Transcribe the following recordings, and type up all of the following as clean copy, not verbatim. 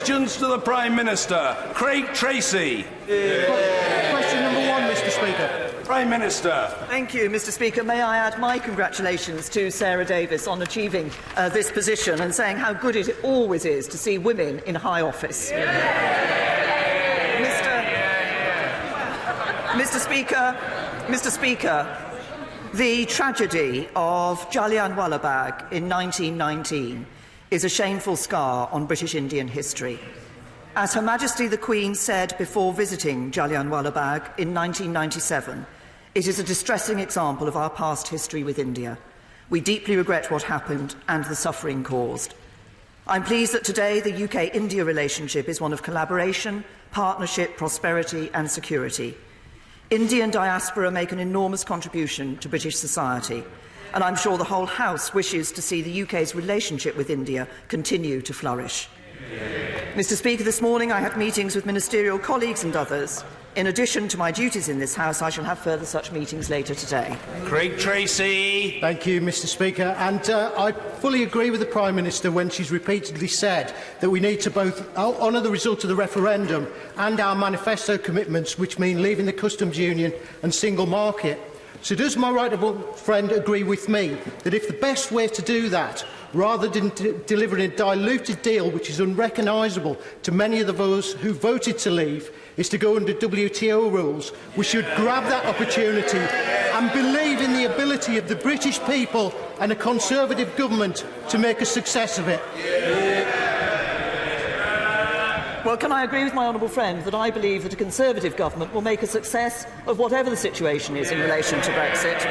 Questions to the Prime Minister. Craig Tracey. Question number 1, Mr. Speaker. Prime Minister. Thank you, Mr. Speaker. May I add my congratulations to Sarah Davis on achieving this position and saying how good it always is to see women in high office. Mr. Speaker, the tragedy of Jallianwala Bagh in 1919 is a shameful scar on British Indian history. As Her Majesty the Queen said before visiting Jallianwala Bagh in 1997, it is a distressing example of our past history with India. We deeply regret what happened and the suffering caused. I'm pleased that today the UK-India relationship is one of collaboration, partnership, prosperity and security. Indian diaspora make an enormous contribution to British society, and I'm sure the whole House wishes to see the UK's relationship with India continue to flourish. Mr. Speaker, this morning I had meetings with ministerial colleagues and others. In addition to my duties in this House, I shall have further such meetings later today. Craig Tracey. Thank you, Mr. Speaker. And I fully agree with the Prime Minister when she's repeatedly said that we need to both honour the result of the referendum and our manifesto commitments, which mean leaving the customs union and single market. So does my right honourable friend agree with me that if the best way to do that, rather than delivering a diluted deal which is unrecognisable to many of those who voted to leave, is to go under WTO rules, we should grab that opportunity and believe in the ability of the British people and a Conservative government to make a success of it? Well, can I agree with my honourable friend that I believe that a Conservative government will make a success of whatever the situation is in relation to Brexit.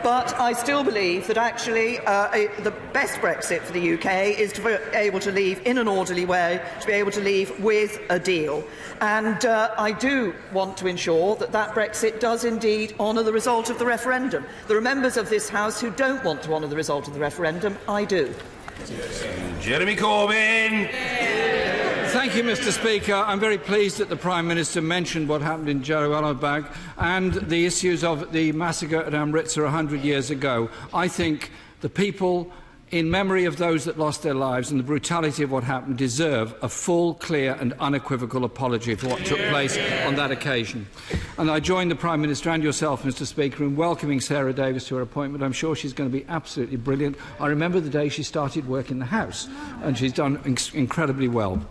But I still believe that actually the best Brexit for the UK is to be able to leave in an orderly way, to be able to leave with a deal. And I do want to ensure that that Brexit does indeed honour the result of the referendum. There are members of this House who don't want to honour the result of the referendum. I do. Jeremy Corbyn. Thank you, Mr. Speaker. I'm very pleased that the Prime Minister mentioned what happened in Jallianwala Bagh and the issues of the massacre at Amritsar 100 years ago. I think the people, in memory of those that lost their lives and the brutality of what happened, deserve a full, clear and unequivocal apology for what took place on that occasion. And I join the Prime Minister and yourself, Mr. Speaker, in welcoming Sarah Davis to her appointment. I'm sure she's going to be absolutely brilliant. I remember the day she started work in the House, and she's done incredibly well.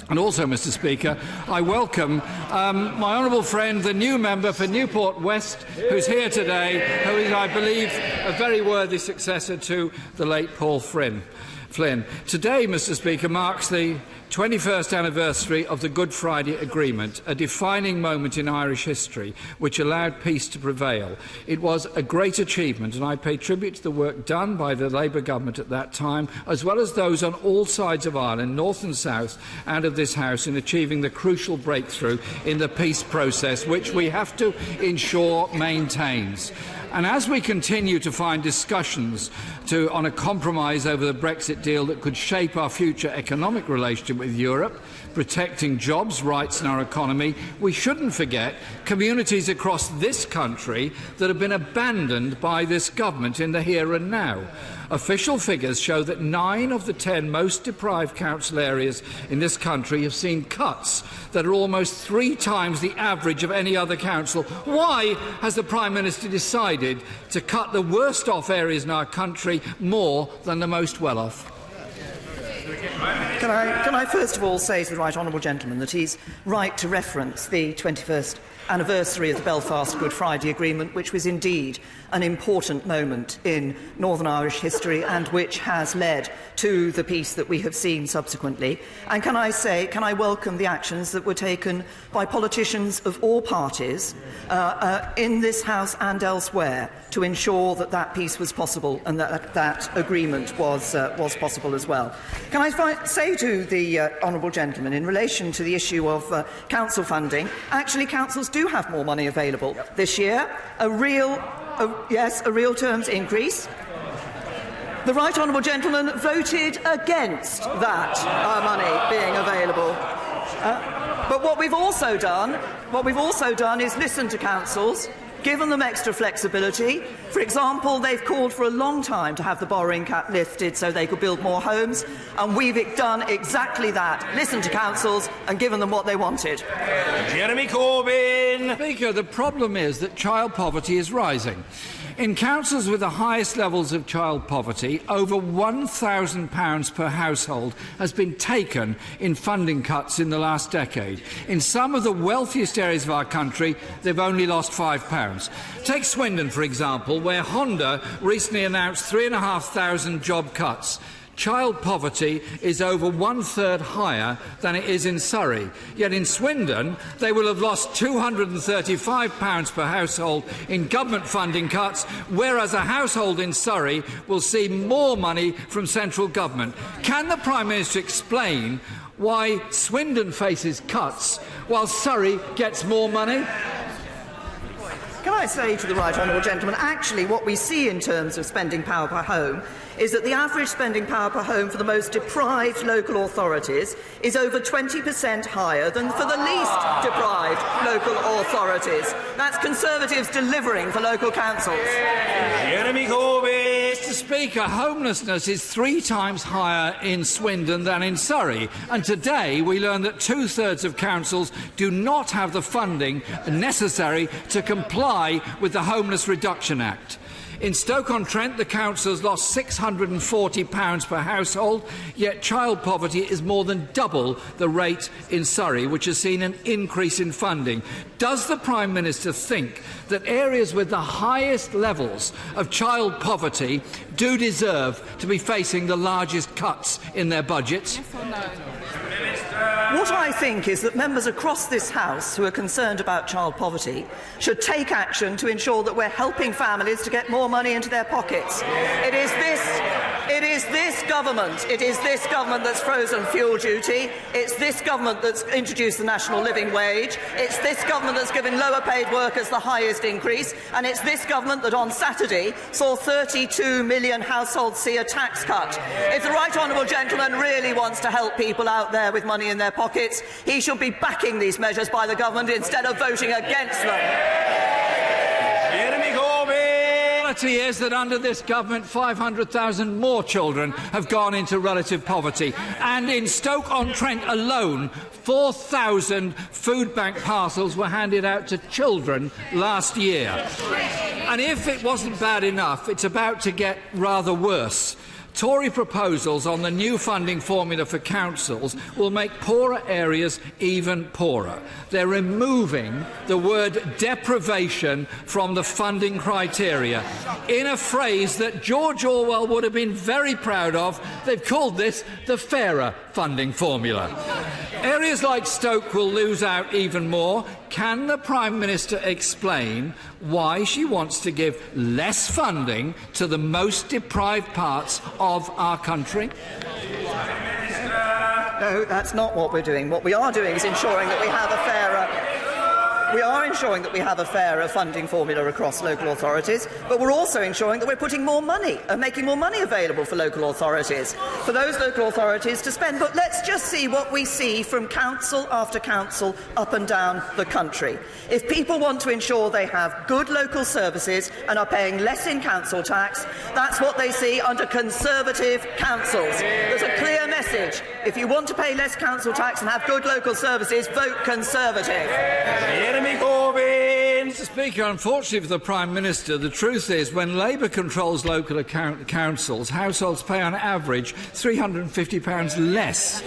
And also, Mr. Speaker, I welcome my honourable friend, the new member for Newport West, who's here today, who is, I believe, a very worthy successor to the late Paul Flynn. Today, Mr. Speaker, marks the 21st anniversary of the Good Friday Agreement, a defining moment in Irish history which allowed peace to prevail. It was a great achievement, and I pay tribute to the work done by the Labour government at that time, as well as those on all sides of Ireland, north and south, and of this House, in achieving the crucial breakthrough in the peace process, which we have to ensure maintains. And as we continue to find discussions on a compromise over the Brexit deal that could shape our future economic relationship with Europe, protecting jobs, rights and our economy, we shouldn't forget communities across this country that have been abandoned by this government in the here and now. Official figures show that 9 of the 10 most deprived council areas in this country have seen cuts that are almost 3 times the average of any other council. Why has the Prime Minister decided to cut the worst off areas in our country more than the most well off? Can I first of all say to the right honourable gentleman that he's right to reference the 21st anniversary of the Belfast Good Friday Agreement, which was indeed an important moment in Northern Irish history and which has led to the peace that we have seen subsequently. And can I welcome the actions that were taken by politicians of all parties in this House and elsewhere to ensure that that peace was possible and that that agreement was possible as well. Can I say to the honourable gentleman, in relation to the issue of council funding, actually councils do have more money available this year, a real terms increase. The right honourable gentleman voted against that money being available. But what we've also done is listen to councils, given them extra flexibility. For example, they've called for a long time to have the borrowing cap lifted so they could build more homes, and we've done exactly that. Listened to councils and given them what they wanted. Jeremy Corbyn. Speaker, the problem is that child poverty is rising. In councils with the highest levels of child poverty, over £1,000 per household has been taken in funding cuts in the last decade. In some of the wealthiest areas of our country, they've only lost £5. Take Swindon, for example, where Honda recently announced 3,500 job cuts. Child poverty is over 1/3 higher than it is in Surrey. Yet in Swindon, they will have lost £235 per household in government funding cuts, whereas a household in Surrey will see more money from central government. Can the Prime Minister explain why Swindon faces cuts while Surrey gets more money? Can I say to the right honourable gentleman, actually what we see in terms of spending power per home is that the average spending power per home for the most deprived local authorities is over 20% higher than for the least deprived local authorities. That's Conservatives delivering for local councils. Jeremy Corbyn. Mr. Speaker, homelessness is 3 times higher in Swindon than in Surrey, and today we learn that 2/3 of councils do not have the funding necessary to comply with the Homeless Reduction Act. In Stoke-on-Trent, the council has lost £640 per household, yet child poverty is more than double the rate in Surrey, which has seen an increase in funding. Does the Prime Minister think that areas with the highest levels of child poverty do deserve to be facing the largest cuts in their budgets? Yes or no? What I think is that members across this House who are concerned about child poverty should take action to ensure that we're helping families to get more money into their pockets. It is this government that's frozen fuel duty. It's this government that's introduced the national living wage. It's this government that's given lower paid workers the highest increase. And it's this government that on Saturday saw 32 million households see a tax cut. If the right honourable gentleman really wants to help people out there with money in their pockets, he should be backing these measures by the government instead of voting against them. Jeremy Corbyn. The reality is that under this government 500,000 more children have gone into relative poverty, and in Stoke-on-Trent alone 4,000 food bank parcels were handed out to children last year. And if it wasn't bad enough, it's about to get rather worse. Tory proposals on the new funding formula for councils will make poorer areas even poorer. They're removing the word deprivation from the funding criteria. In a phrase that George Orwell would have been very proud of, they've called this the fairer funding formula. Areas like Stoke will lose out even more. Can the Prime Minister explain why she wants to give less funding to the most deprived parts of our country? No, that's not what we're doing. What we are doing is ensuring that we have a fairer funding formula across local authorities, but we're also ensuring that we're putting more money and making more money available for local authorities, for those local authorities to spend. But let's just see what we see from council after council up and down the country. If people want to ensure they have good local services and are paying less in council tax, that's what they see under Conservative councils. There's a clear message. If you want to pay less council tax and have good local services, vote Conservative. Jeremy Corbyn. Mr. Speaker, unfortunately for the Prime Minister, the truth is when Labour controls local councils, households pay on average £350 less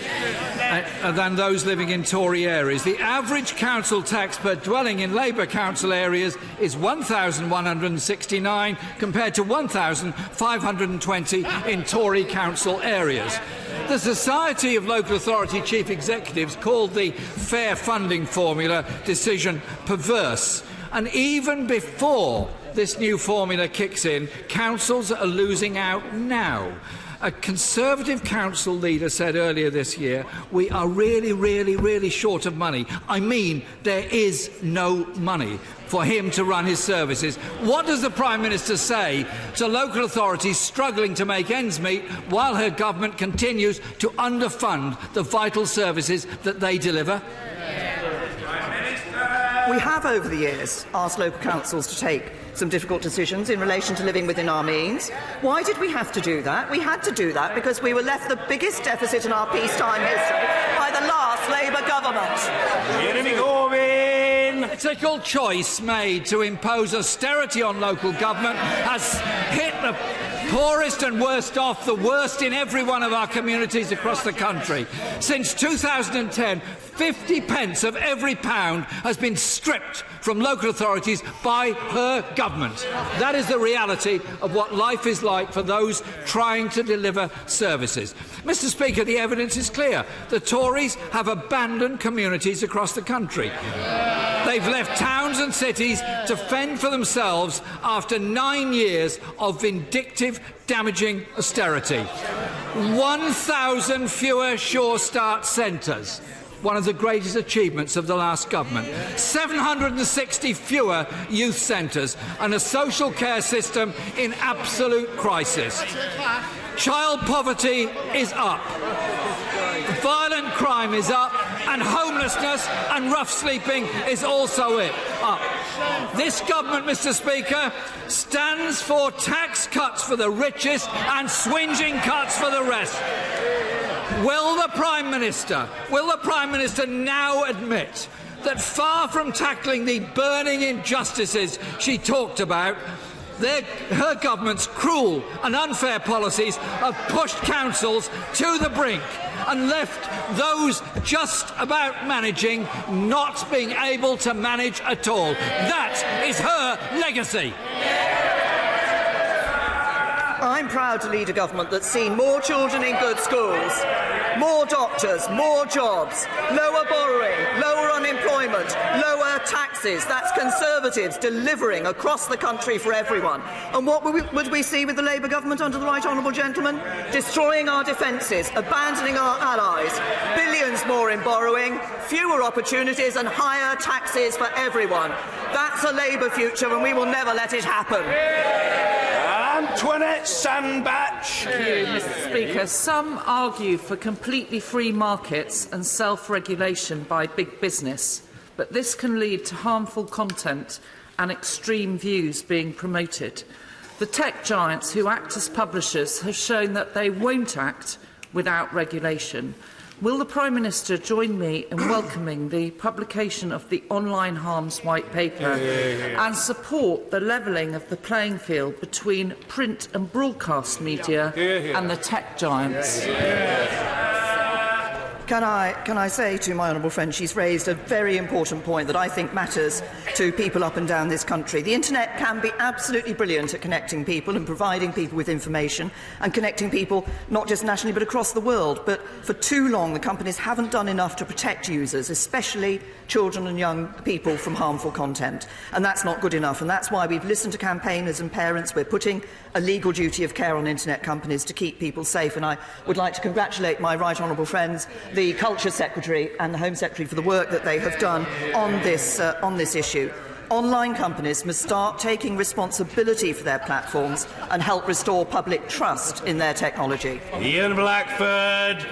than those living in Tory areas. The average council tax per dwelling in Labour council areas is £1,169 compared to £1,520 in Tory council areas. The Society of Local Authority Chief Executives called the fair funding formula decision perverse. And even before this new formula kicks in, councils are losing out now. A Conservative council leader said earlier this year, we are really short of money. I mean, there is no money for him to run his services. What does the Prime Minister say to local authorities struggling to make ends meet while her government continues to underfund the vital services that they deliver? We have, over the years, asked local councils to take some difficult decisions in relation to living within our means. Why did we have to do that? We had to do that because we were left the biggest deficit in our peacetime history by the last Labour government. Jeremy Corbyn! The political choice made to impose austerity on local government has hit the poorest and worst off, the worst in every one of our communities across the country. Since 2010, 50 pence of every pound has been stripped from local authorities by her government. That is the reality of what life is like for those trying to deliver services. Mr. Speaker, the evidence is clear. The Tories have abandoned communities across the country. They've left towns and cities to fend for themselves after 9 years of vindictive, damaging austerity. 1,000 fewer Sure Start centres. One of the greatest achievements of the last government. 760 fewer youth centres and a social care system in absolute crisis. Child poverty is up. Violent crime is up, and homelessness and rough sleeping is also up. This government, Mr. Speaker, stands for tax cuts for the richest and swinging cuts for the rest. Will the Prime Minister now admit that far from tackling the burning injustices she talked about, her government's cruel and unfair policies have pushed councils to the brink and left those just about managing not being able to manage at all? That is her legacy. I'm proud to lead a government that's seen more children in good schools, more doctors, more jobs, lower borrowing, lower unemployment, lower taxes. That's Conservatives delivering across the country for everyone. And what would we see with the Labour government under the Right Honourable Gentleman? Destroying our defences, abandoning our allies, billions more in borrowing, fewer opportunities and higher taxes for everyone. That's a Labour future and we will never let it happen. Antoinette Sandbach. Thank you, Mr. Speaker. Some argue for completely free markets and self-regulation by big business, but this can lead to harmful content and extreme views being promoted. The tech giants who act as publishers have shown that they won't act without regulation. Will the Prime Minister join me in welcoming the publication of the Online Harms White Paper and support the levelling of the playing field between print and broadcast media and the tech giants? Can I say to my honourable friend, she's raised a very important point that I think matters to people up and down this country. The internet can be absolutely brilliant at connecting people and providing people with information and connecting people not just nationally but across the world. But for too long the companies haven't done enough to protect users, especially children and young people, from harmful content. And that's not good enough. And that's why we've listened to campaigners and parents. We're putting a legal duty of care on internet companies to keep people safe. And I would like to congratulate my right honourable friends, the Culture Secretary and the Home Secretary, for the work that they have done on this issue. Online companies must start taking responsibility for their platforms and help restore public trust in their technology. Ian Blackford.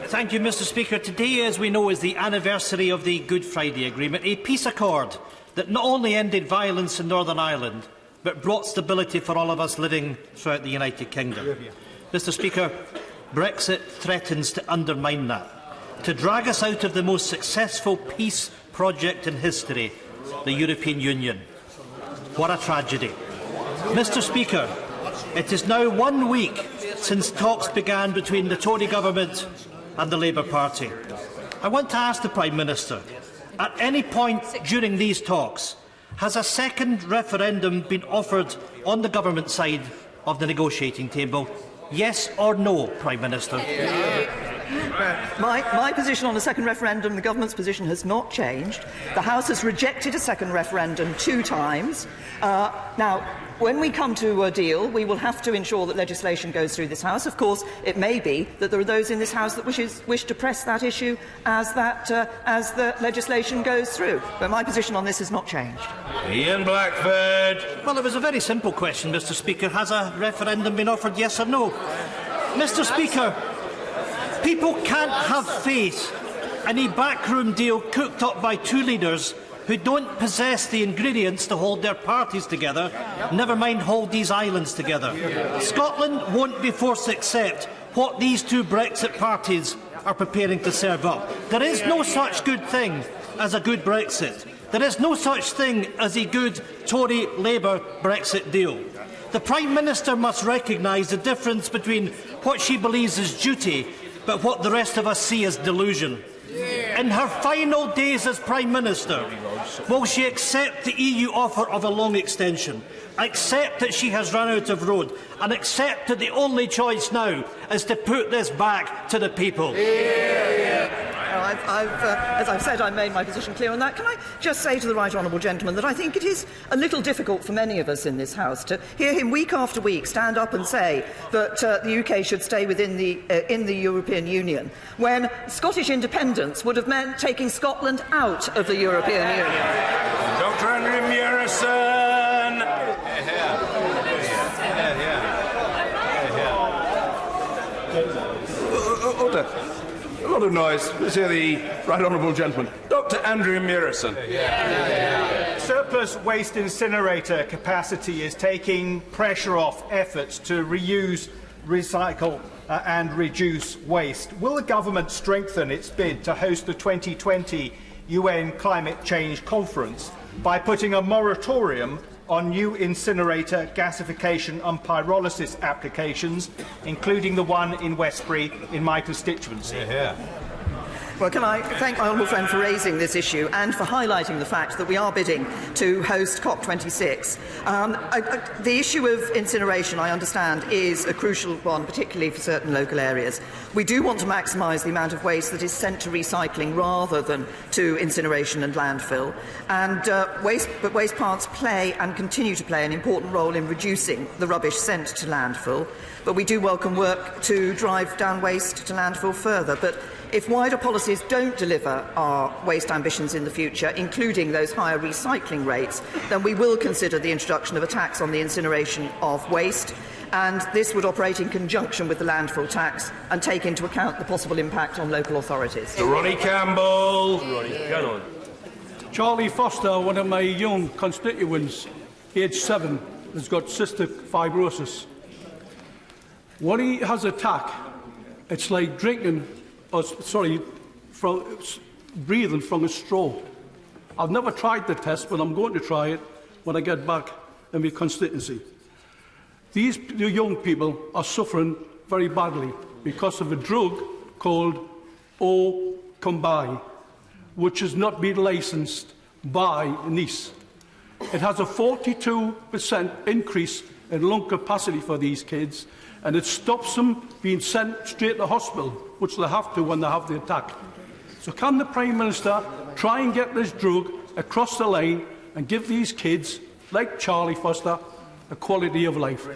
Thank you, Mr. Speaker. Today, as we know, is the anniversary of the Good Friday Agreement, a peace accord that not only ended violence in Northern Ireland, but brought stability for all of us living throughout the United Kingdom. Mr. Speaker, Brexit threatens to undermine that, to drag us out of the most successful peace project in history, the European Union. What a tragedy. Mr. Speaker, it is now 1 week since talks began between the Tory government and the Labour Party. I want to ask the Prime Minister, at any point during these talks, has a second referendum been offered on the government side of the negotiating table? Yes or no, Prime Minister? My position on a second referendum, the government's position has not changed. The House has rejected a second referendum 2 times. Now, when we come to a deal, we will have to ensure that legislation goes through this House. Of course, it may be that there are those in this House that wish to press that issue as the legislation goes through. But my position on this has not changed. Ian Blackford. Well, it was a very simple question, Mr. Speaker. Has a referendum been offered, yes or no? Mr. Speaker, people can't have faith any backroom deal cooked up by two leaders who don't possess the ingredients to hold their parties together, never mind hold these islands together. Scotland won't be forced to accept what these two Brexit parties are preparing to serve up. There is no such good thing as a good Brexit. There is no such thing as a good Tory-Labour Brexit deal. The Prime Minister must recognise the difference between what she believes is duty but what the rest of us see as delusion. In her final days as Prime Minister, will she accept the EU offer of a long extension, accept that she has run out of road, and accept that the only choice now is to put this back to the people? As I've said, I made my position clear on that. Can I just say to the right honourable gentleman that I think it is a little difficult for many of us in this House to hear him week after week stand up and say that the UK should stay within in the European Union, when Scottish independence would have meant taking Scotland out of the European Union. Dr. Andrew Murison. Order. A lot of noise. Let's hear the right honourable gentleman. Dr. Andrew Murison. Surplus waste incinerator capacity is taking pressure off efforts to reuse, recycle and reduce waste. Will the government strengthen its bid to host the 2020 UN Climate Change Conference by putting a moratorium on new incinerator, gasification and pyrolysis applications, including the one in Westbury in my constituency? Well, can I thank my honourable friend for raising this issue and for highlighting the fact that we are bidding to host COP26. The issue of incineration, I understand, is a crucial one, particularly for certain local areas. We do want to maximise the amount of waste that is sent to recycling rather than to incineration and landfill. And waste plants play and continue to play an important role in reducing the rubbish sent to landfill. But we do welcome work to drive down waste to landfill further. But if wider policies don't deliver our waste ambitions in the future, including those higher recycling rates, then we will consider the introduction of a tax on the incineration of waste, and this would operate in conjunction with the landfill tax and take into account the possible impact on local authorities. Ronnie Campbell. Charlie Foster, one of my young constituents, aged 7, has got cystic fibrosis. When he has an attack, it's like breathing from a straw. I've never tried the test, but I'm going to try it when I get back in my constituency. These young people are suffering very badly because of a drug called Orkambi, which has not been licensed by Nice. It has a 42% increase in lung capacity for these kids, and it stops them being sent straight to hospital, which they have to when they have the attack. So can the Prime Minister try and get this drug across the line and give these kids, like Charlie Foster, a quality of life?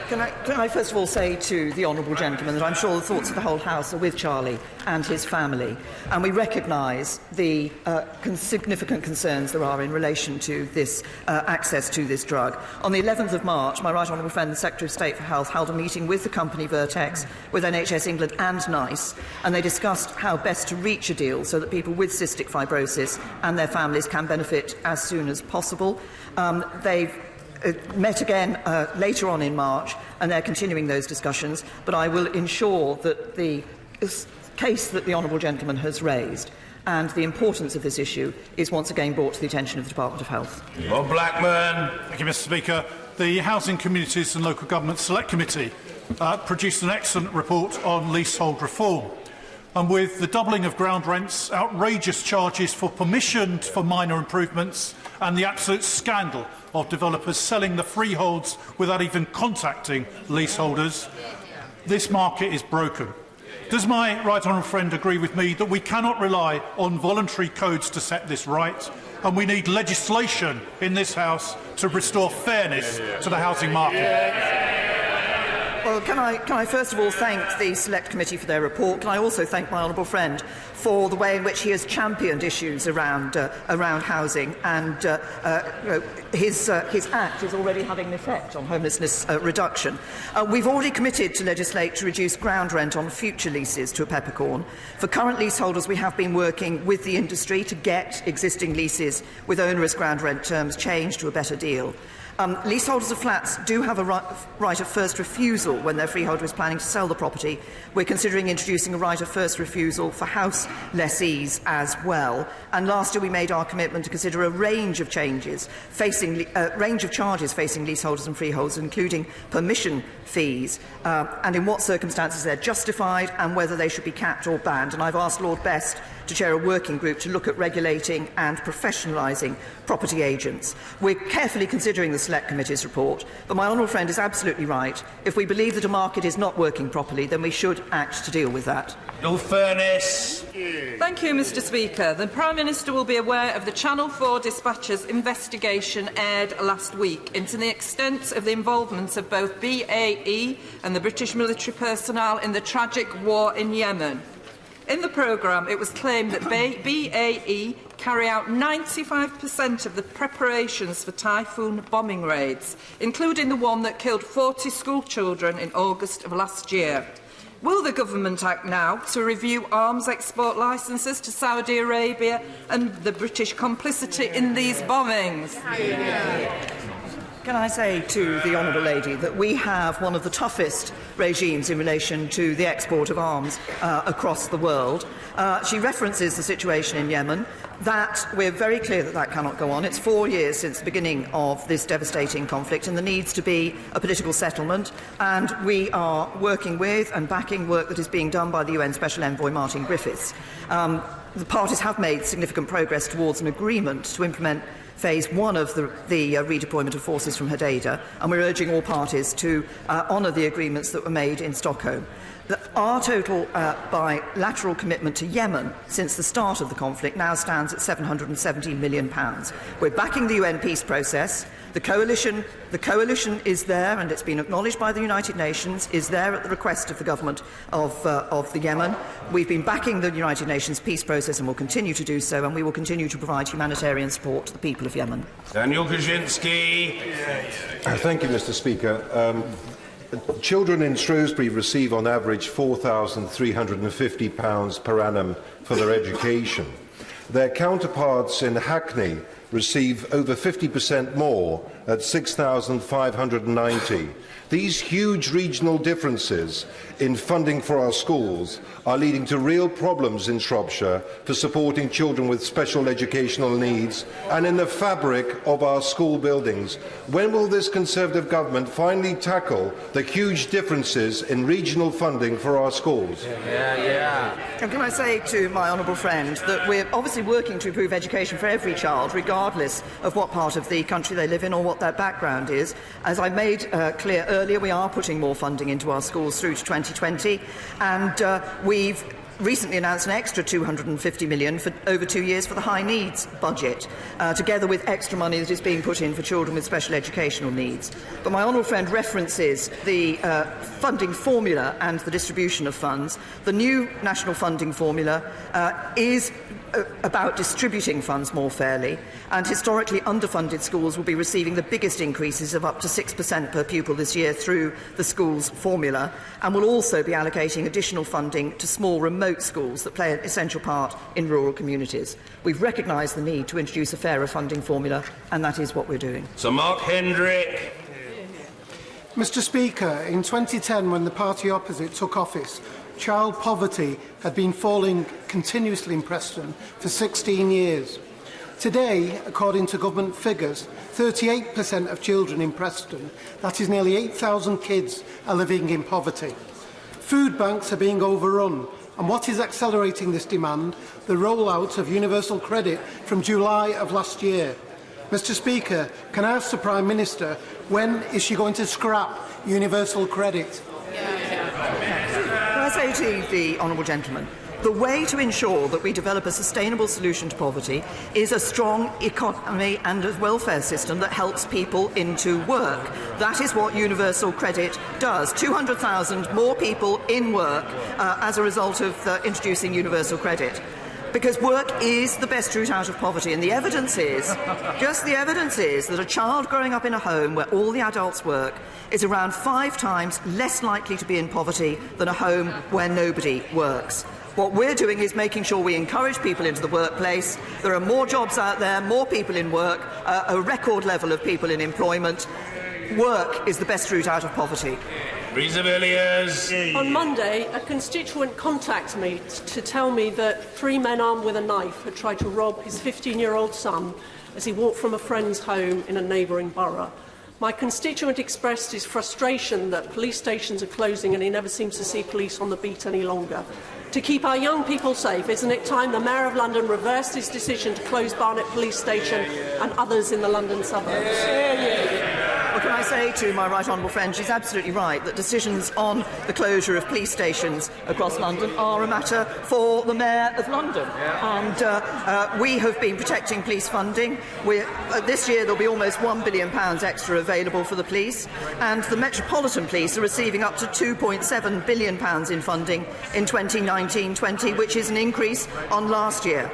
Can I first of all say to the honourable gentleman that I'm sure the thoughts of the whole House are with Charlie and his family, and we recognise the significant concerns there are in relation to this access to this drug. On the 11th of March, my right honourable friend, the Secretary of State for Health, held a meeting with the company Vertex, with NHS England and NICE, and they discussed how best to reach a deal so that people with cystic fibrosis and their families can benefit as soon as possible. They've met again later on in March, and they're continuing those discussions, but I will ensure that the case that the honourable gentleman has raised and the importance of this issue is once again brought to the attention of the Department of Health. Bob Blackman. Thank you, Mr Speaker. The Housing, Communities and Local Government Select Committee produced an excellent report on leasehold reform. And with the doubling of ground rents, outrageous charges for permission for minor improvements and the absolute scandal of developers selling the freeholds without even contacting leaseholders, this market is broken. Does my right honourable friend agree with me that we cannot rely on voluntary codes to set this right, and we need legislation in this House to restore fairness to the housing market? Well, can I first of all thank the Select Committee for their report? Can I also thank my honourable friend for the way in which he has championed issues around housing, and his act is already having an effect on homelessness reduction. We've already committed to legislate to reduce ground rent on future leases to a peppercorn. For current leaseholders, we have been working with the industry to get existing leases with onerous ground rent terms changed to a better deal. Leaseholders of flats do have a right of first refusal when their freeholder is planning to sell the property. We're considering introducing a right of first refusal for house lessees as well. And last year we made our commitment to consider a range of charges facing leaseholders and freeholders, including permission fees, and in what circumstances they're justified and whether they should be capped or banned. And I've asked Lord Best to chair a working group to look at regulating and professionalising property agents. We're carefully considering the Select Committee's report, but my honourable friend is absolutely right. If we believe that a market is not working properly, then we should act to deal with that. No fairness. Thank you, Mr Speaker. The Prime Minister will be aware of the Channel 4 Dispatch's investigation aired last week into the extent of the involvement of both BAE and the British military personnel in the tragic war in Yemen. In the programme, it was claimed that BAE carry out 95% of the preparations for Typhoon bombing raids, including the one that killed 40 school children in August of last year. Will the government act now to review arms export licences to Saudi Arabia and the British complicity in these bombings? Can I say to the honourable lady that we have one of the toughest regimes in relation to the export of arms across the world. She references the situation in Yemen. That we're very clear that that cannot go on. It's 4 years since the beginning of this devastating conflict, and there needs to be a political settlement. And we are working with and backing work that is being done by the UN Special Envoy Martin Griffiths. The parties have made significant progress towards an agreement to implement Phase 1 of the redeployment of forces from Hodeida, and we're urging all parties to honour the agreements that were made in Stockholm. Our total bilateral commitment to Yemen since the start of the conflict now stands at £717 million. We're backing the UN peace process. The coalition is there, and it's been acknowledged by the United Nations, is there at the request of the government of the Yemen. We've been backing the United Nations peace process and will continue to do so, and we will continue to provide humanitarian support to the people of Yemen. Daniel Kaczynski. Thank you, Mr. Speaker. Children in Shrewsbury receive on average £4,350 per annum for their education. Their counterparts in Hackney receive over 50% more at £6,590. These huge regional differences in funding for our schools are leading to real problems in Shropshire for supporting children with special educational needs and in the fabric of our school buildings. When will this Conservative government finally tackle the huge differences in regional funding for our schools? And can I say to my honourable friend that we're obviously working to improve education for every child, regardless of what part of the country they live in or what their background is. As I made clear earlier, we are putting more funding into our schools through to 2020, and we've recently announced an extra £250 million for over 2 years for the high needs budget, together with extra money that is being put in for children with special educational needs. But my honourable friend references the funding formula and the distribution of funds. The new national funding formula is about distributing funds more fairly, and historically underfunded schools will be receiving the biggest increases of up to 6% per pupil this year through the schools formula, and will also be allocating additional funding to small remote schools that play an essential part in rural communities. We've recognised the need to introduce a fairer funding formula, and that is what we're doing. Sir Mark Hendrick. Mr Speaker, in 2010, when the party opposite took office, child poverty had been falling continuously in Preston for 16 years. Today, according to government figures, 38% of children in Preston, that is nearly 8,000 kids, are living in poverty. Food banks are being overrun, and what is accelerating this demand? The rollout of universal credit from July of last year. Mr Speaker, can I ask the Prime Minister, when is she going to scrap universal credit? Can I say to the honourable gentleman The way to ensure that we develop a sustainable solution to poverty is a strong economy and a welfare system that helps people into work. That is what universal credit does. 200,000 more people in work as a result of introducing universal credit. Because work is the best route out of poverty, and the evidence is, just the evidence is, that a child growing up in a home where all the adults work is around 5 times less likely to be in poverty than a home where nobody works. What we're doing is making sure we encourage people into the workplace. There are more jobs out there, more people in work, a record level of people in employment. Work is the best route out of poverty. On Monday, a constituent contacted me to tell me that 3 men armed with a knife had tried to rob his 15-year-old son as he walked from a friend's home in a neighbouring borough. My constituent expressed his frustration that police stations are closing and he never seems to see police on the beat any longer. To keep our young people safe, isn't it time the Mayor of London reversed his decision to close Barnet Police Station and others in the London suburbs? Well, can I say to my right honourable friend, she's absolutely right that decisions on the closure of police stations across London are a matter for the Mayor of London. And we have been protecting police funding. This year there will be almost £1 billion extra available for the police, and the Metropolitan Police are receiving up to £2.7 billion in funding in 2019-20, which is an increase on last year.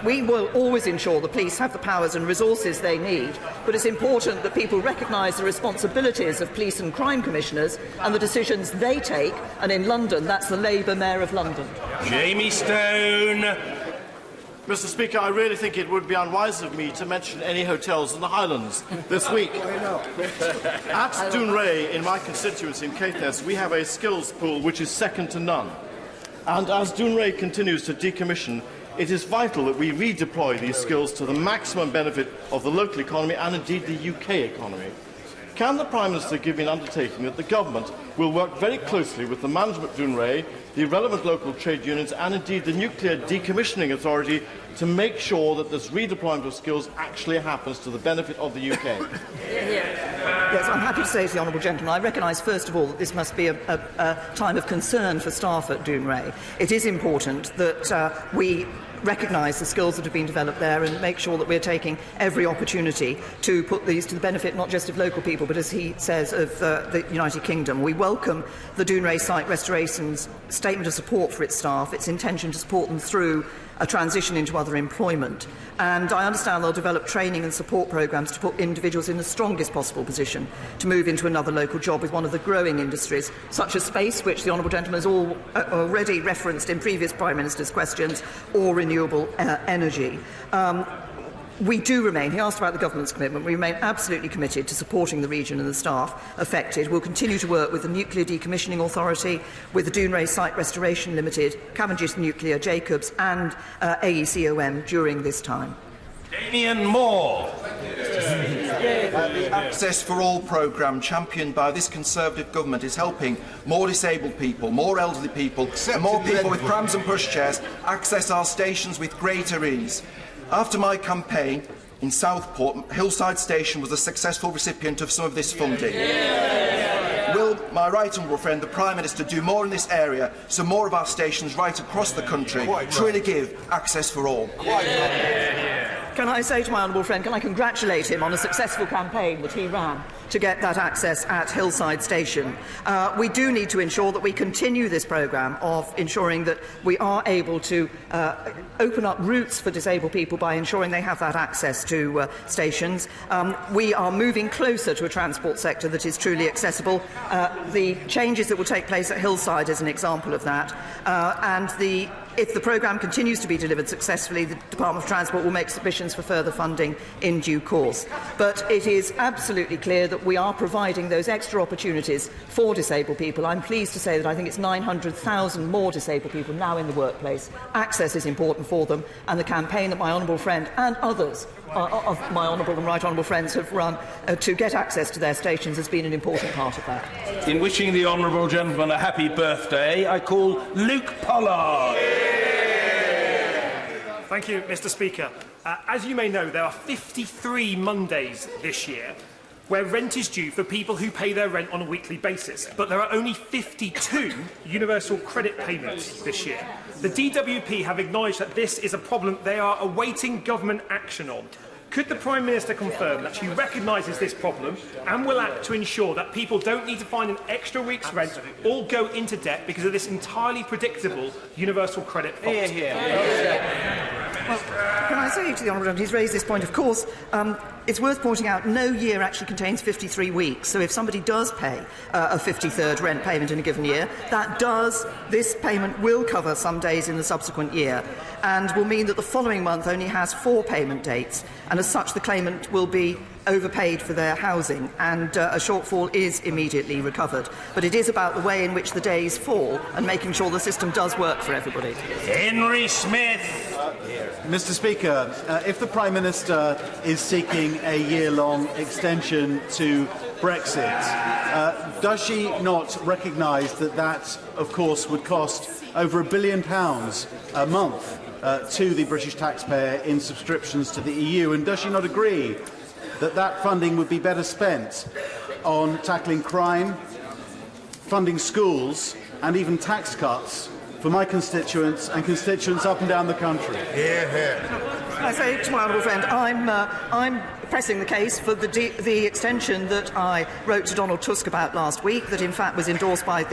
We will always ensure the police have the powers and resources they need, but it's important that people recognise the responsibilities of police and crime commissioners and the decisions they take, and in London that's the Labour Mayor of London. Jamie Stone. Mr. Speaker, I really think it would be unwise of me to mention any hotels in the Highlands this week. At Dounreay, in my constituency in Caithness, we have a skills pool which is second to none. And as Dounreay continues to decommission, it is vital that we redeploy these skills to the maximum benefit of the local economy and indeed the UK economy. Can the Prime Minister give me an undertaking that the Government will work very closely with the management of Dounreay, the relevant local trade unions and indeed the Nuclear Decommissioning Authority to make sure that this redeployment of skills actually happens to the benefit of the UK? Yes, I'm happy to say to the honourable gentleman, I recognise first of all that this must be a time of concern for staff at Dounreay. It is important that we recognise the skills that have been developed there and make sure that we're taking every opportunity to put these to the benefit not just of local people but, as he says, of the United Kingdom. We welcome the Dounreay site restoration's statement of support for its staff, its intention to support them through a transition into other employment. And I understand they'll develop training and support programmes to put individuals in the strongest possible position to move into another local job with one of the growing industries, such as space, which the honourable gentleman has already referenced in previous Prime Minister's questions, or renewable energy. We do remain, he asked about the Government's commitment, we remain absolutely committed to supporting the region and the staff affected. We'll continue to work with the Nuclear Decommissioning Authority, with the Dounreay Site Restoration Limited, Cavendish Nuclear, Jacobs and AECOM during this time. Damien Moore. The Access for All programme championed by this Conservative government is helping more disabled people, more elderly people and more people with prams and pushchairs access our stations with greater ease. After my campaign in Southport, Hillside Station was a successful recipient of some of this funding. Will my right honourable friend, the Prime Minister, do more in this area so more of our stations right across the country truly give access for all? Can I say to my honourable friend, can I congratulate him on a successful campaign that he ran to get that access at Hillside Station? We do need to ensure that we continue this programme of ensuring that we are able to open up routes for disabled people by ensuring they have that access to stations. We are moving closer to a transport sector that is truly accessible. The changes that will take place at Hillside is an example of that. If the programme continues to be delivered successfully, the Department of Transport will make submissions for further funding in due course. But it is absolutely clear that we are providing those extra opportunities for disabled people. I'm pleased to say that I think it's 900,000 more disabled people now in the workplace. Access is important for them, and the campaign that my honourable friend and others of my honourable and right honourable friends have run to get access to their stations has been an important part of that. In wishing the honourable gentleman a happy birthday, I call Luke Pollard. Thank you, Mr. Speaker. As you may know, there are 53 Mondays this year. where rent is due for people who pay their rent on a weekly basis, but there are only 52 universal credit payments this year. The DWP have acknowledged that this is a problem they are awaiting government action on. Could the Prime Minister confirm that she recognises this problem and will act to ensure that people don't need to find an extra week's rent or go into debt because of this entirely predictable universal credit fault? Well, can I say to the Honourable Gentleman, he's raised this point, of course, it's worth pointing out no year actually contains 53 weeks. So if somebody does pay a 53rd rent payment in a given year, this payment will cover some days in the subsequent year and will mean that the following month only has 4 payment dates, and as such the claimant will be overpaid for their housing and a shortfall is immediately recovered. But it is about the way in which the days fall and making sure the system does work for everybody. Henry Smith. Mr Speaker, if the Prime Minister is seeking a year-long extension to Brexit, does she not recognise that that, of course, would cost over £1 billion a month to the British taxpayer in subscriptions to the EU? And does she not agree that that funding would be better spent on tackling crime, funding schools and even tax cuts for my constituents and constituents up and down the country? I say to my honourable friend, I'm pressing the case for the extension that I wrote to Donald Tusk about last week, that in fact was endorsed by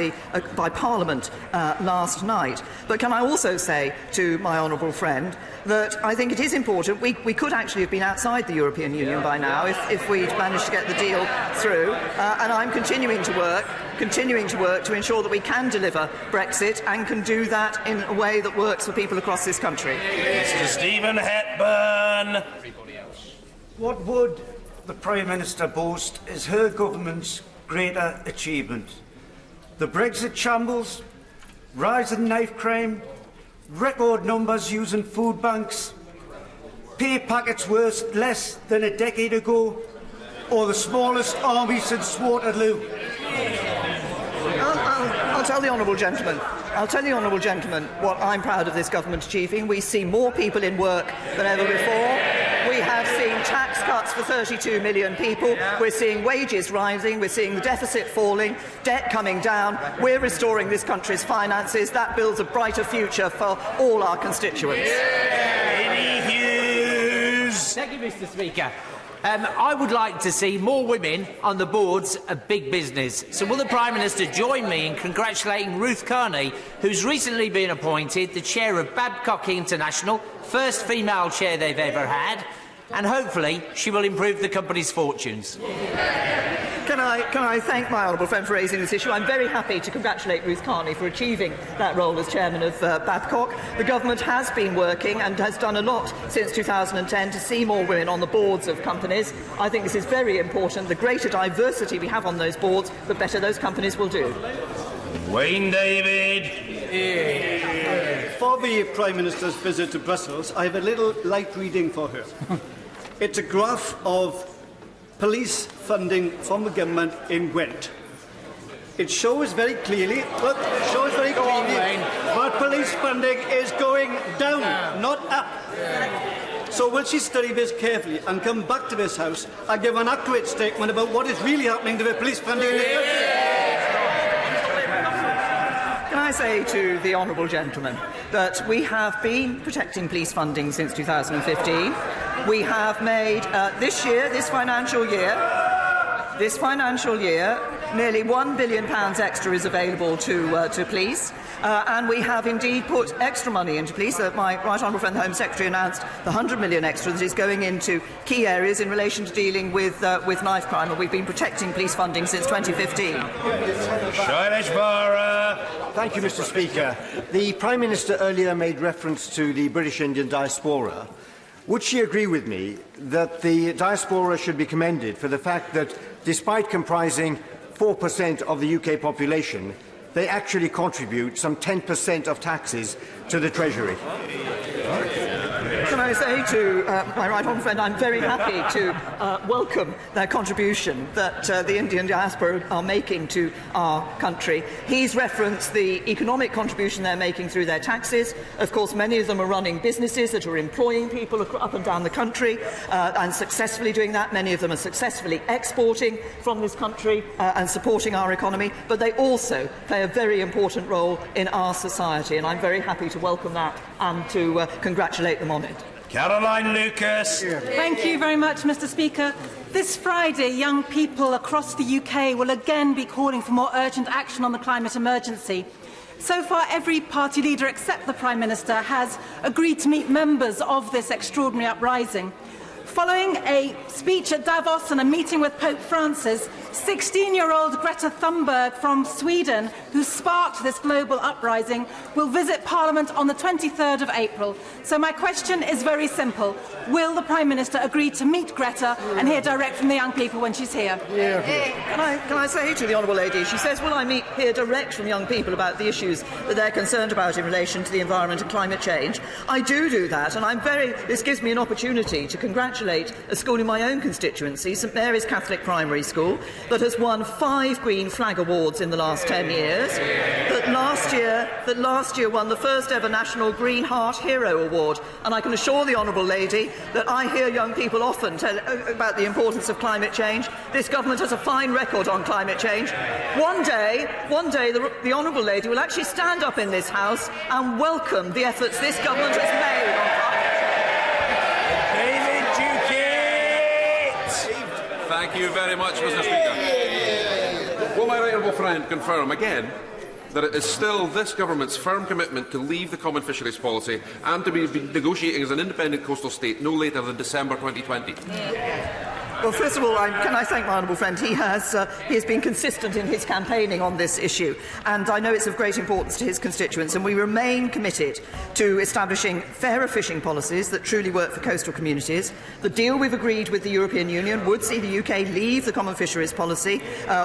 Parliament last night. But can I also say to my honourable friend that I think it is important. We could actually have been outside the European Union by now if we'd managed to get the deal through. And I'm continuing to work to ensure that we can deliver Brexit and can do that in a way that works for people across this country. Mr Stephen Hepburn. What would the Prime Minister boast is her government's greater achievement? The Brexit shambles, rise in knife crime, record numbers using food banks, pay packets worth less than a decade ago, or the smallest army since Waterloo? I'll tell the honourable gentleman. What I'm proud of this government achieving. We see more people in work than ever before. We have seen tax cuts for 32 million people. We're seeing wages rising. We're seeing the deficit falling, debt coming down. We're restoring this country's finances. That builds a brighter future for all our constituents. Thank you, Mr Speaker. I would like to see more women on the boards of big business. So will the Prime Minister join me in congratulating Ruth Kearney, who's recently been appointed the chair of Babcock International, first female chair they've ever had, and hopefully she will improve the company's fortunes. Can I thank my honourable friend for raising this issue? I'm very happy to congratulate Ruth Kearney for achieving that role as chairman of Babcock. The government has been working and has done a lot since 2010 to see more women on the boards of companies. I think this is very important. The greater diversity we have on those boards, the better those companies will do. Wayne David. For the Prime Minister's visit to Brussels, I have a little light reading for her. It's a graph of police funding from the government in Gwent. It shows very clearly, that police funding is going down, not up. So will she study this carefully and come back to this House and give an accurate statement about what is really happening to the police funding in this country? Can I say to the honourable gentleman that we have been protecting police funding since 2015. We have made this financial year, nearly £1 billion extra is available to police, and we have indeed put extra money into police. My right honourable friend, the Home Secretary, announced the £100 million extra that is going into key areas in relation to dealing with knife crime, and we've been protecting police funding since 2015. Shailesh Bara. Thank you, Mr Speaker. The Prime Minister earlier made reference to the British Indian diaspora. Would she agree with me that the diaspora should be commended for the fact that, despite comprising 4% of the UK population, they actually contribute some 10% of taxes to the Treasury? Can I say to my right honourable friend, I'm very happy to welcome their contribution that the Indian diaspora are making to our country. He's referenced the economic contribution they're making through their taxes. Of course, many of them are running businesses that are employing people up and down the country and successfully doing that. Many of them are successfully exporting from this country and supporting our economy, but they also play a very important role in our society, and I'm very happy to welcome that and to congratulate them on it. Caroline Lucas. Thank you very much, Mr. Speaker. This Friday, young people across the UK will again be calling for more urgent action on the climate emergency. So far, every party leader except the Prime Minister has agreed to meet members of this extraordinary uprising. Following a speech at Davos and a meeting with Pope Francis, 16-year-old Greta Thunberg from Sweden, who sparked this global uprising, will visit Parliament on the 23rd of April. So my question is very simple. Will the Prime Minister agree to meet Greta and hear direct from the young people when she's here? Can I say to the Honourable Lady, she says, will I hear direct from young people about the issues that they're concerned about in relation to the environment and climate change? I do that, and this gives me an opportunity to congratulate a school in my own constituency, St Mary's Catholic Primary School, that has won 5 Green Flag Awards in the last 10 years, that last year won the first ever National Green Heart Hero Award. And I can assure the Honourable Lady that I hear young people often tell about the importance of climate change. This government has a fine record on climate change. One day, the Honourable Lady will actually stand up in this House and welcome the efforts this government has made on climate change. Thank you very much, Mr. Speaker. Will my right honourable friend confirm again that it is still this government's firm commitment to leave the common fisheries policy and to be negotiating as an independent coastal state no later than December 2020? Well, first of all, can I thank my honourable friend? He has been consistent in his campaigning on this issue, and I know it's of great importance to his constituents, and we remain committed to establishing fairer fishing policies that truly work for coastal communities. The deal we've agreed with the European Union would see the UK leave the common fisheries policy,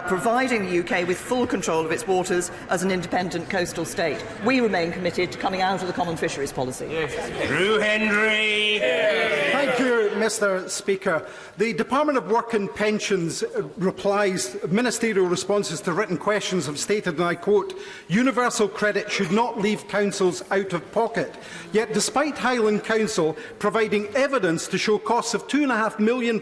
providing the UK with full control of its waters as an independent coastal state. We remain committed to coming out of the common fisheries policy. Drew Hendry. Thank you, Mr. Speaker. The Department of Work and Pensions ministerial responses to written questions have stated, and I quote, "Universal credit should not leave councils out of pocket." Yet, despite Highland Council providing evidence to show costs of £2.5 million,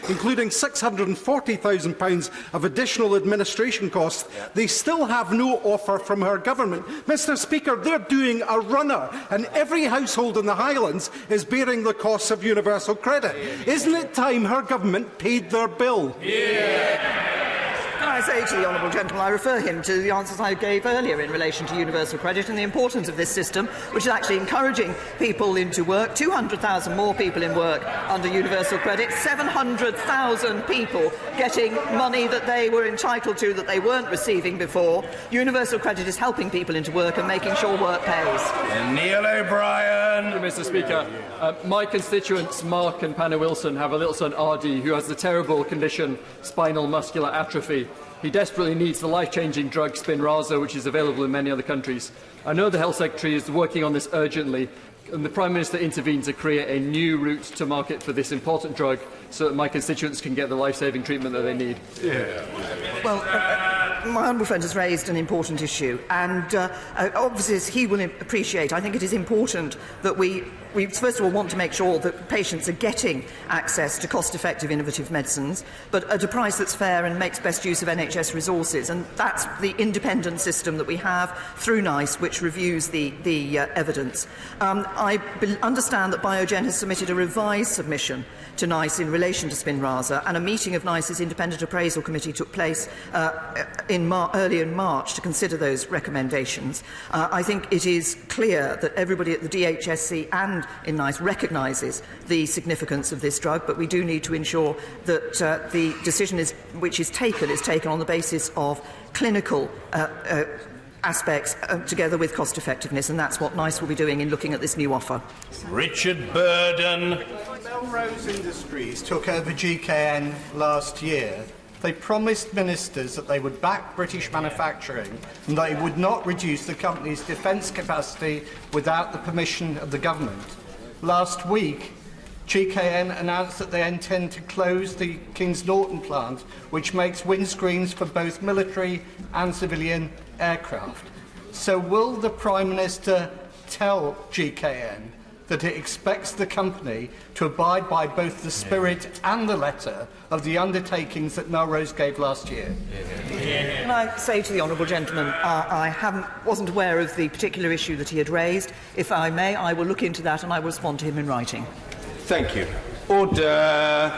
including £640,000 of additional administration costs, they still have no offer from our government. Mr. Speaker, they're doing a runner, and every household in the Highlands is bearing the costs of universal credit. Isn't it time her government paid their bill? Can I say to the honourable gentleman, I refer him to the answers I gave earlier in relation to universal credit and the importance of this system, which is actually encouraging people into work. 200,000 more people in work under universal credit, 700,000 people getting money that they were entitled to that they weren't receiving before. Universal credit is helping people into work and making sure work pays. Neil O'Brien. Thank you, Mr. Speaker. My constituents, Mark and Panna Wilson, have a little son, Ardy, who has the terrible condition spinal muscular atrophy. He desperately needs the life-changing drug Spinraza, which is available in many other countries. I know the Health Secretary is working on this urgently, and the Prime Minister intervened to create a new route to market for this important drug so that my constituents can get the life-saving treatment that they need. Well, my honourable friend has raised an important issue, and obviously, as he will appreciate, I think it is important that we first of all want to make sure that patients are getting access to cost-effective, innovative medicines, but at a price that's fair and makes best use of NHS resources. And that's the independent system that we have through NICE, which reviews the evidence. I understand that Biogen has submitted a revised submission to NICE in relation to Spinraza, and a meeting of NICE's Independent Appraisal Committee took place early in March to consider those recommendations. I think it is clear that everybody at the DHSC and in NICE recognises the significance of this drug, but we do need to ensure that the decision which is taken on the basis of clinical aspects together with cost effectiveness, and that's what NICE will be doing in looking at this new offer. Richard Burden. Melrose Industries took over GKN last year. They promised ministers that they would back British manufacturing and they would not reduce the company's defence capacity without the permission of the government. last week, GKN announced that they intend to close the Kings Norton plant, which makes windscreens for both military and civilian aircraft. So will the Prime Minister tell GKN that it expects the company to abide by both the spirit and the letter of the undertakings that Melrose gave last year? Can I say to the honourable gentleman, I wasn't aware of the particular issue that he had raised. If I may, I will look into that and I will respond to him in writing. Thank you. Order.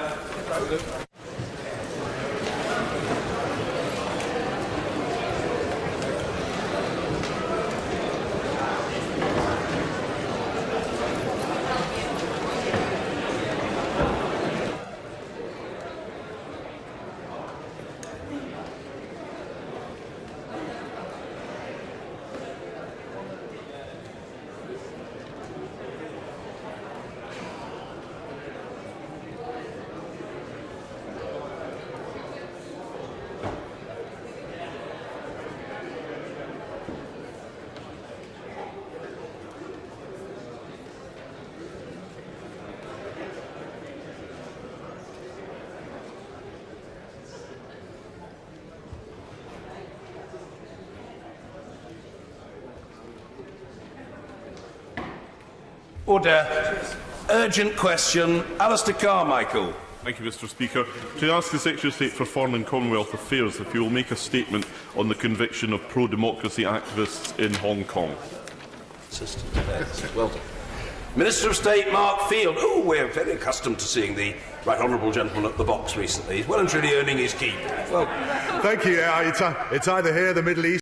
Order. Urgent question. Alistair Carmichael. Thank you, Mr Speaker. To ask the Secretary of State for Foreign and Commonwealth Affairs if he will make a statement on the conviction of pro-democracy activists in Hong Kong. Well done. Minister of State Mark Field. Oh, we're very accustomed to seeing the right honourable gentleman at the box recently. He's well and truly earning his keep. Well, thank you. It's either here, the Middle East.